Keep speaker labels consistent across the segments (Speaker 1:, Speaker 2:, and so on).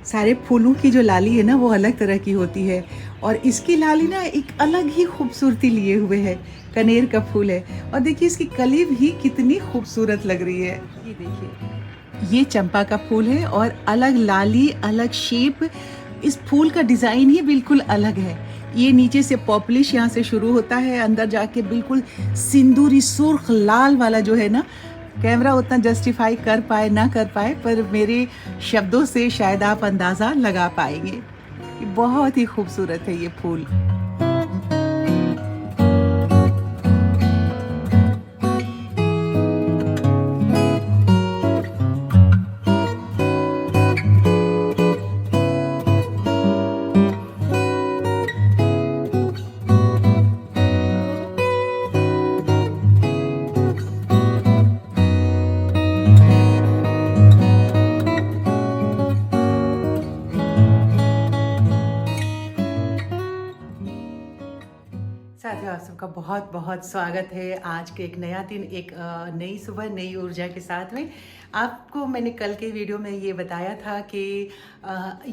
Speaker 1: सारे फूलों की जो लाली है ना वो अलग तरह की होती है और इसकी लाली ना एक अलग ही खूबसूरती लिए हुए है। कनेर का फूल है और देखिए इसकी कली भी कितनी खूबसूरत लग रही है। ये देखिए, ये चंपा का फूल है और अलग लाली, अलग शेप। इस फूल का डिज़ाइन ही बिल्कुल अलग है। ये नीचे से पॉपुलिश यहाँ से शुरू होता है, अंदर जाके बिल्कुल सिंदूरी सुर्ख लाल वाला जो है ना, कैमरा उतना जस्टिफाई कर पाए ना कर पाए, पर मेरे शब्दों से शायद आप अंदाज़ा लगा पाएंगे कि बहुत ही खूबसूरत है ये फूल। साथियों, आप सबका बहुत बहुत स्वागत है। आज के एक नया दिन, एक नई सुबह, नई ऊर्जा के साथ में। आपको मैंने कल के वीडियो में ये बताया था कि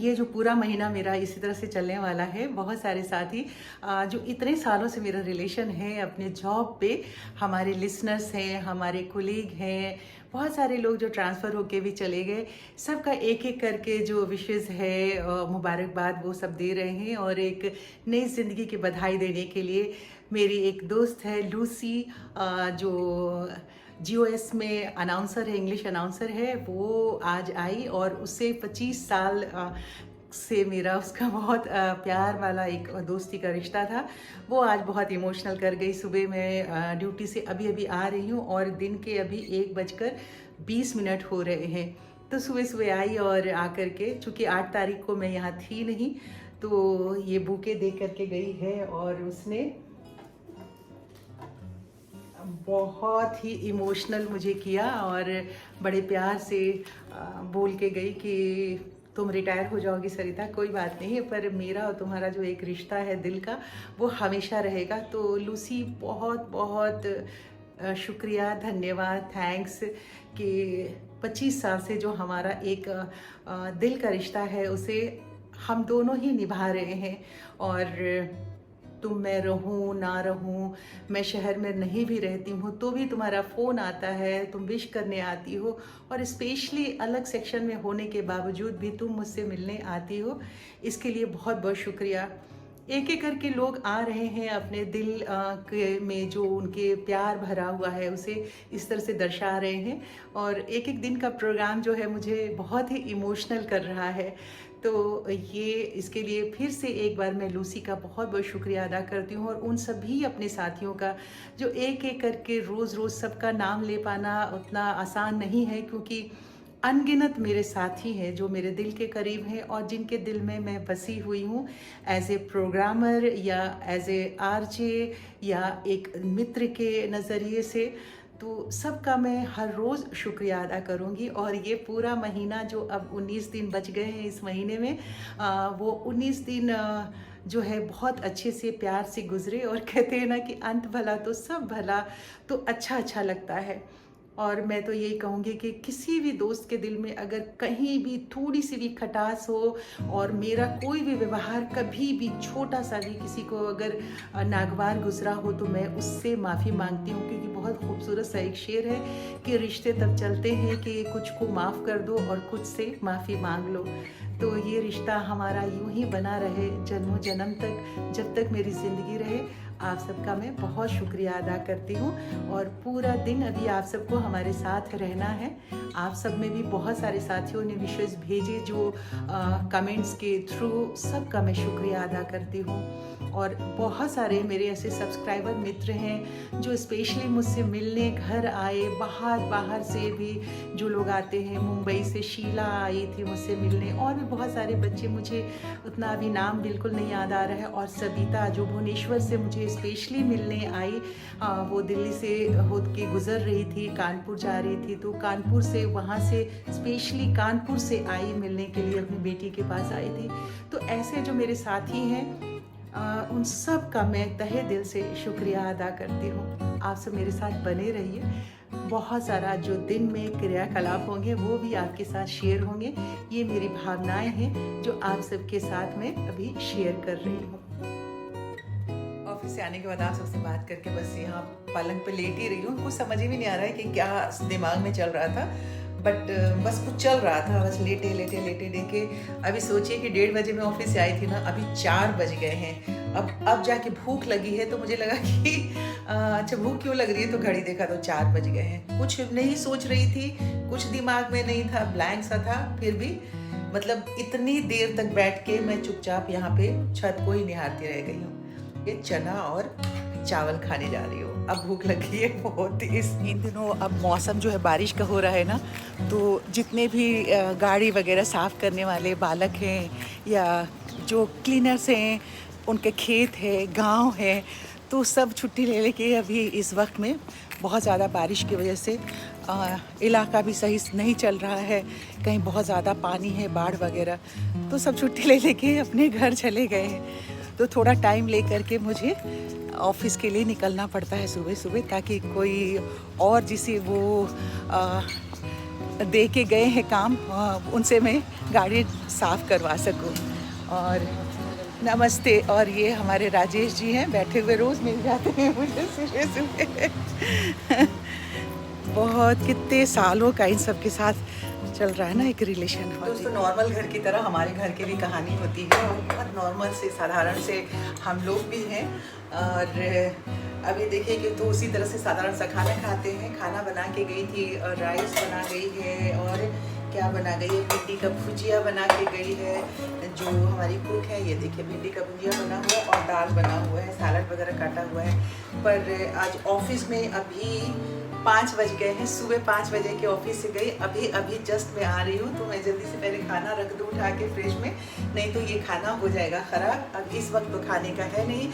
Speaker 1: ये जो पूरा महीना मेरा इसी तरह से चलने वाला है। बहुत सारे साथी जो इतने सालों से मेरा रिलेशन है अपने जॉब पे, हमारे लिसनर्स हैं, हमारे कोलीग हैं, बहुत सारे लोग जो ट्रांसफ़र होके भी चले गए, सबका एक एक करके जो विशेस है, मुबारकबाद वो सब दे रहे हैं। और एक नई ज़िंदगी की बधाई देने के लिए मेरी एक दोस्त है लूसी, जो जीओएस में अनाउंसर है, इंग्लिश अनाउंसर है, वो आज आई और उससे 25 साल से मेरा उसका बहुत प्यार वाला एक दोस्ती का रिश्ता था। वो आज बहुत इमोशनल कर गई। सुबह मैं ड्यूटी से अभी अभी आ रही हूँ और दिन के अभी 1:20 हो रहे हैं। तो सुबह सुबह आई और आकर के, चूँकि 8 तारीख को मैं यहाँ थी नहीं, तो ये बुके दे करके गई है और उसने बहुत ही इमोशनल मुझे किया और बड़े प्यार से बोल के गई कि तुम रिटायर हो जाओगी सरिता, कोई बात नहीं है, पर मेरा और तुम्हारा जो एक रिश्ता है दिल का, वो हमेशा रहेगा। तो लूसी, बहुत बहुत शुक्रिया, धन्यवाद, थैंक्स कि 25 साल से जो हमारा एक दिल का रिश्ता है उसे हम दोनों ही निभा रहे हैं। और तुम, मैं रहूँ ना रहूँ, मैं शहर में नहीं भी रहती हूँ तो भी तुम्हारा फ़ोन आता है, तुम विश करने आती हो, और स्पेशली अलग सेक्शन में होने के बावजूद भी तुम मुझसे मिलने आती हो। इसके लिए बहुत बहुत शुक्रिया। एक एक करके लोग आ रहे हैं, अपने दिल के में जो उनके प्यार भरा हुआ है उसे इस तरह से दर्शा रहे हैं। और एक एक दिन का प्रोग्राम जो है मुझे बहुत ही इमोशनल कर रहा है। तो ये इसके लिए फिर से एक बार मैं लूसी का बहुत बहुत शुक्रिया अदा करती हूँ, और उन सभी अपने साथियों का जो एक एक करके रोज़ रोज़ सबका नाम ले पाना उतना आसान नहीं है, क्योंकि अनगिनत मेरे साथी हैं जो मेरे दिल के करीब हैं और जिनके दिल में मैं बसी हुई हूँ, एज ए प्रोग्रामर या एज ए आरजे या एक मित्र के नज़रिए से। तो सबका मैं हर रोज़ शुक्रिया अदा करूँगी। और ये पूरा महीना जो अब 19 दिन बच गए हैं इस महीने में, वो 19 दिन जो है बहुत अच्छे से प्यार से गुजरे। और कहते हैं ना कि अंत भला तो सब भला, तो अच्छा अच्छा लगता है। और मैं तो यही कहूँगी कि किसी भी दोस्त के दिल में अगर कहीं भी थोड़ी सी भी खटास हो, और मेरा कोई भी व्यवहार कभी भी छोटा सा भी किसी को अगर नागवार गुजरा हो, तो मैं उससे माफ़ी मांगती हूँ। क्योंकि बहुत खूबसूरत सा एक शेर है कि रिश्ते तब चलते हैं कि कुछ को माफ़ कर दो और कुछ से माफ़ी मांग लो। तो ये रिश्ता हमारा यूं ही बना रहे जन्मों जन्म तक, जब तक मेरी ज़िंदगी रहे। आप सबका मैं बहुत शुक्रिया अदा करती हूँ। और पूरा दिन अभी आप सबको हमारे साथ रहना है। आप सब में भी बहुत सारे साथियों ने विशेष भेजे जो कमेंट्स के थ्रू, सबका मैं शुक्रिया अदा करती हूँ। और बहुत सारे मेरे ऐसे सब्सक्राइबर मित्र हैं जो स्पेशली मुझसे मिलने घर आए, बाहर से भी जो लोग आते हैं। मुंबई से शीला आई थी मुझसे मिलने, और भी बहुत सारे बच्चे, मुझे उतना अभी नाम बिल्कुल नहीं याद आ रहा है। और सविता जो भुवनेश्वर से मुझे स्पेशली मिलने आई, वो दिल्ली से होद के गुज़र रही थी, कानपुर जा रही थी, तो कानपुर से, वहाँ से स्पेशली कानपुर से आई मिलने के लिए, अपनी बेटी के पास आई थी। तो ऐसे जो मेरे साथी हैं, उन सब का मैं तहे दिल से शुक्रिया अदा करती हूँ। आप सब मेरे साथ बने रहिए। बहुत सारा जो दिन में क्रियाकलाप होंगे वो भी आपके साथ शेयर होंगे। ये मेरी भावनाएं हैं जो आप सबके साथ में अभी शेयर कर रही हूँ। ऑफिस से आने के बाद आप सबसे बात करके बस यहाँ पलंग पे लेट ही रही हूँ। कुछ समझ ही भी नहीं आ रहा है कि क्या दिमाग में चल रहा था, बट बस कुछ चल रहा था, बस लेटे लेटे लेटे लेके। अभी सोचिए कि 1:30 बजे मैं ऑफिस से आई थी ना, अभी 4 बज गए हैं। अब जाके भूख लगी है, तो मुझे लगा कि अच्छा भूख क्यों लग रही है, तो घड़ी देखा तो 4 बज गए हैं। कुछ नहीं सोच रही थी, कुछ दिमाग में नहीं था, ब्लैंक सा था। फिर भी मतलब इतनी देर तक बैठ के मैं चुपचाप यहाँ पे छत को ही निहारती रह गई हूँ। ये चना और चावल खाने जा रही हूँ। अब भूख लगी है बहुत। इन दिनों अब मौसम जो है बारिश का हो रहा है ना, तो जितने भी गाड़ी वगैरह साफ़ करने वाले बालक हैं या जो क्लीनर्स हैं, उनके खेत है, गांव है, तो सब छुट्टी ले लेके अभी इस वक्त में बहुत ज़्यादा बारिश की वजह से इलाका भी सही नहीं चल रहा है, कहीं बहुत ज़्यादा पानी है, बाढ़ वगैरह, तो सब छुट्टी ले लेके अपने घर चले गए हैं। तो थोड़ा टाइम ले करके मुझे ऑफिस के लिए निकलना पड़ता है सुबह सुबह, ताकि कोई और जिसे वो दे के गए हैं काम, उनसे मैं गाड़ी साफ़ करवा सकूं। और नमस्ते। और ये हमारे राजेश जी हैं, बैठे हुए रोज़ मिल जाते हैं मुझे सुबह सुबह। बहुत कितने सालों का इन सब के साथ चल रहा है ना एक रिलेशन। दोस्तों नॉर्मल घर की तरह हमारे घर की भी कहानी होती है, और बहुत नॉर्मल से साधारण से हम लोग भी हैं। और अभी देखिए कि तो उसी तरह से साधारण सा खाना खाते हैं। खाना बना के गई थी, और राइस बना गई है, और क्या बना गई है, भिंडी का भुजिया बना के गई है जो हमारी कुक है। ये देखिए भिंडी का भुजिया बना हुआ है, और दाल बना हुआ है, सैलड वगैरह काटा हुआ है। पर आज ऑफिस में अभी 5 बज गए हैं, सुबह 5 बजे के ऑफिस से गई, अभी जस्ट मैं आ रही हूँ। तो मैं जल्दी से पहले खाना रख दूँ उठा के फ्रिज में, नहीं तो ये खाना हो जाएगा ख़राब। अब इस वक्त तो खाने का है नहीं,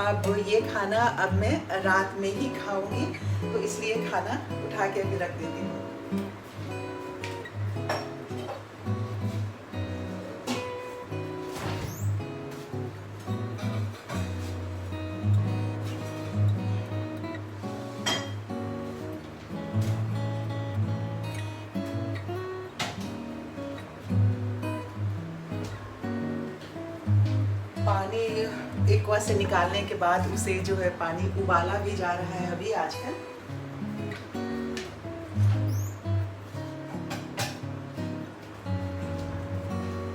Speaker 1: अब ये खाना अब मैं रात में ही खाऊंगी, तो इसलिए खाना उठा के अभी रख देती हूँ। पानी एक्वा से निकालने के बाद उसे जो है पानी उबाला भी जा रहा है अभी आजकल।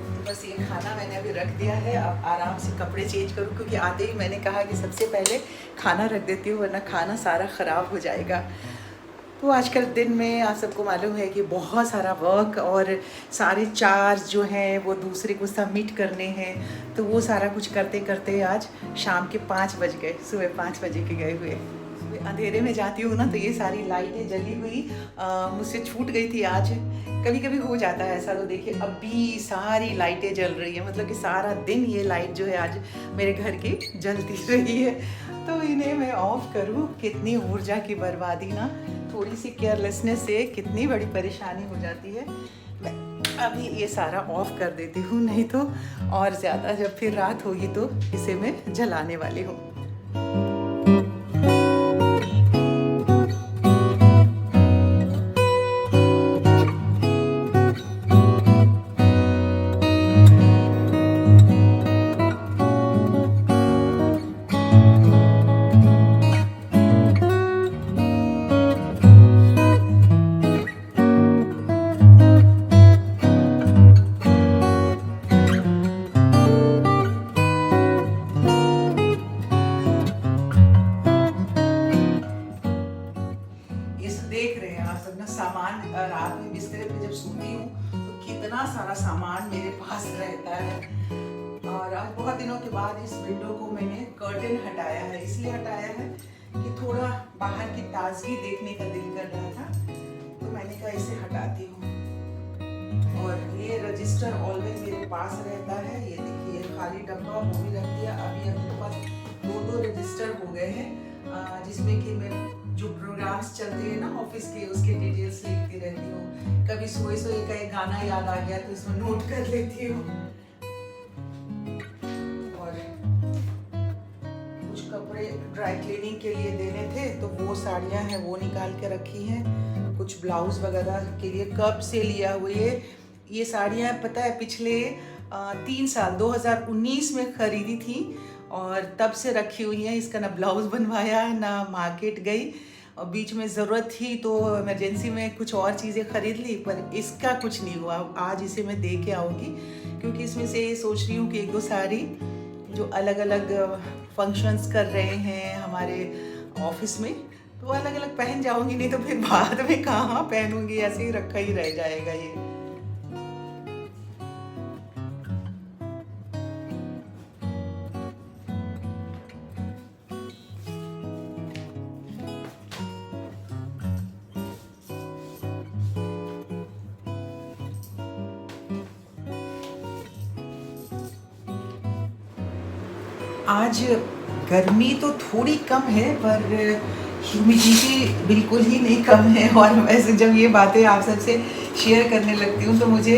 Speaker 1: तो बस ये खाना मैंने अभी रख दिया है, अब आराम से कपड़े चेंज करूँ, क्योंकि आते ही मैंने कहा कि सबसे पहले खाना रख देती हूँ, वरना खाना सारा ख़राब हो जाएगा। तो आजकल दिन में आप सबको मालूम है कि बहुत सारा वर्क और सारे चार्ज जो हैं वो दूसरे को सबमिट करने हैं, तो वो सारा कुछ करते करते आज शाम के 5 बज गए, सुबह 5 बजे के गए हुए। अंधेरे में जाती हूँ ना, तो ये सारी लाइटें जली हुई मुझसे छूट गई थी आज। कभी कभी हो जाता है ऐसा। तो देखिए अभी सारी लाइटें जल रही है, मतलब कि सारा दिन ये लाइट जो है आज मेरे घर की जलती रही है। तो इन्हें मैं ऑफ करूँ, कितनी ऊर्जा की बर्बादी ना, थोड़ी सी केयरलेसनेस से कितनी बड़ी परेशानी हो जाती है। मैं अभी ये सारा ऑफ कर देती हूँ, नहीं तो और ज़्यादा जब फिर रात होगी तो इसे मैं जलाने वाली हूँ। सामान रात में बिस्तर पे जब सोती हूँ तो कितना सारा सामान मेरे पास रहता है। और आज बहुत दिनों के बाद इस विंडो को मैंने कर्टेन हटाया है, इसलिए हटाया है कि थोड़ा बाहर की ताजगी देखने का दिल कर रहा था, तो मैंने कहा इसे हटाती हूँ। और ये रजिस्टर ऑलवेज मेरे पास रहता है, ये देखिए खाली डब्बा वो भी रख दिया। अभी मेरे पास 2 रजिस्टर हो गए हैं, जिसमें कि मैं जो प्रोग्राम्स चलते हैं ना ऑफिस के, उसके डिटेल्स लिखती रहती हूँ। कभी सोए सोए का एक गाना याद आ गया तो इसमें नोट कर लेती हूँ। और कुछ कपड़े थोड़े ड्राई क्लीनिंग के लिए देने थे, तो वो साड़ियाँ हैं वो निकाल के रखी हैं। कुछ ब्लाउज़ वगैरह के लिए कब से लिया हुई है ये साड़ियाँ, पता है पिछले 3 साल 2019 में ख़रीदी थी और तब से रखी हुई हैं। इसका ना ब्लाउज़ बनवाया ना मार्केट गई, और बीच में ज़रूरत थी तो इमरजेंसी में कुछ और चीज़ें ख़रीद ली, पर इसका कुछ नहीं हुआ। आज इसे मैं दे के आऊँगी, क्योंकि इसमें से सोच रही हूँ कि 1-2 साड़ी जो अलग अलग फंक्शंस कर रहे हैं हमारे ऑफिस में, तो अलग अलग पहन जाऊंगी, नहीं तो फिर बाद में कहाँ पहनूंगी, ऐसे ही रखा ही रह जाएगा ये। आज गर्मी तो थोड़ी कम है, पर ह्यूमिडिटी बिल्कुल ही नहीं कम है। और वैसे जब ये बातें आप सबसे शेयर करने लगती हूँ तो मुझे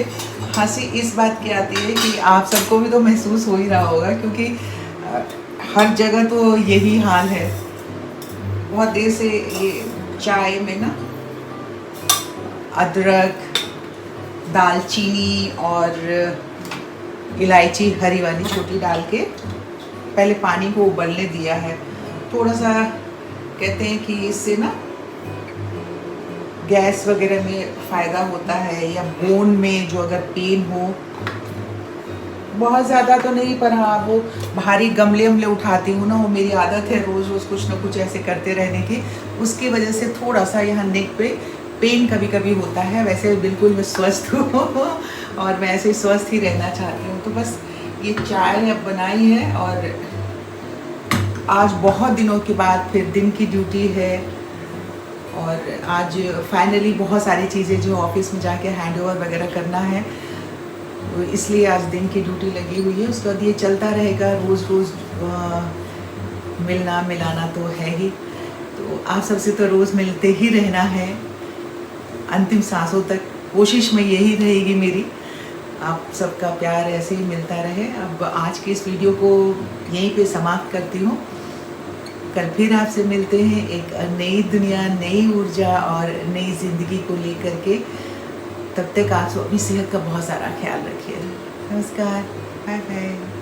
Speaker 1: हंसी इस बात की आती है कि आप सबको भी तो महसूस हो ही रहा होगा, क्योंकि हर जगह तो यही हाल है। बहुत देर से ये चाय में ना अदरक, दालचीनी और इलायची हरी वाली छोटी डाल के पहले पानी को उबलने दिया है। थोड़ा सा कहते हैं कि इससे ना गैस वगैरह में फ़ायदा होता है, या बोन में जो अगर पेन हो, बहुत ज़्यादा तो नहीं, पर हाँ वो भारी गमले उठाती हूँ ना, वो मेरी आदत है रोज़ रोज़ कुछ ना कुछ ऐसे करते रहने की, उसकी वजह से थोड़ा सा यहाँ नेक पे पेन कभी कभी होता है। वैसे बिल्कुल मैं स्वस्थ हूँ और मैं ऐसे स्वस्थ ही रहना चाहती हूँ। तो बस ये चाय अब बनाई है, और आज बहुत दिनों के बाद फिर दिन की ड्यूटी है, और आज फाइनली बहुत सारी चीज़ें जो ऑफिस में जाके हैंडओवर वगैरह करना है, तो इसलिए आज दिन की ड्यूटी लगी हुई है। उसके बाद ये चलता रहेगा, रोज़ रोज़ मिलना मिलाना तो है ही, तो आप सबसे तो रोज़ मिलते ही रहना है अंतिम सांसों तक। कोशिश में यही रहेगी मेरी, आप सबका प्यार ऐसे ही मिलता रहे। अब आज के इस वीडियो को यहीं पे समाप्त करती हूँ। कल फिर आपसे मिलते हैं एक नई दुनिया, नई ऊर्जा और नई ज़िंदगी को लेकर के। तब तक आप अपनी सेहत का बहुत सारा ख्याल रखिए। नमस्कार, बाय बाय।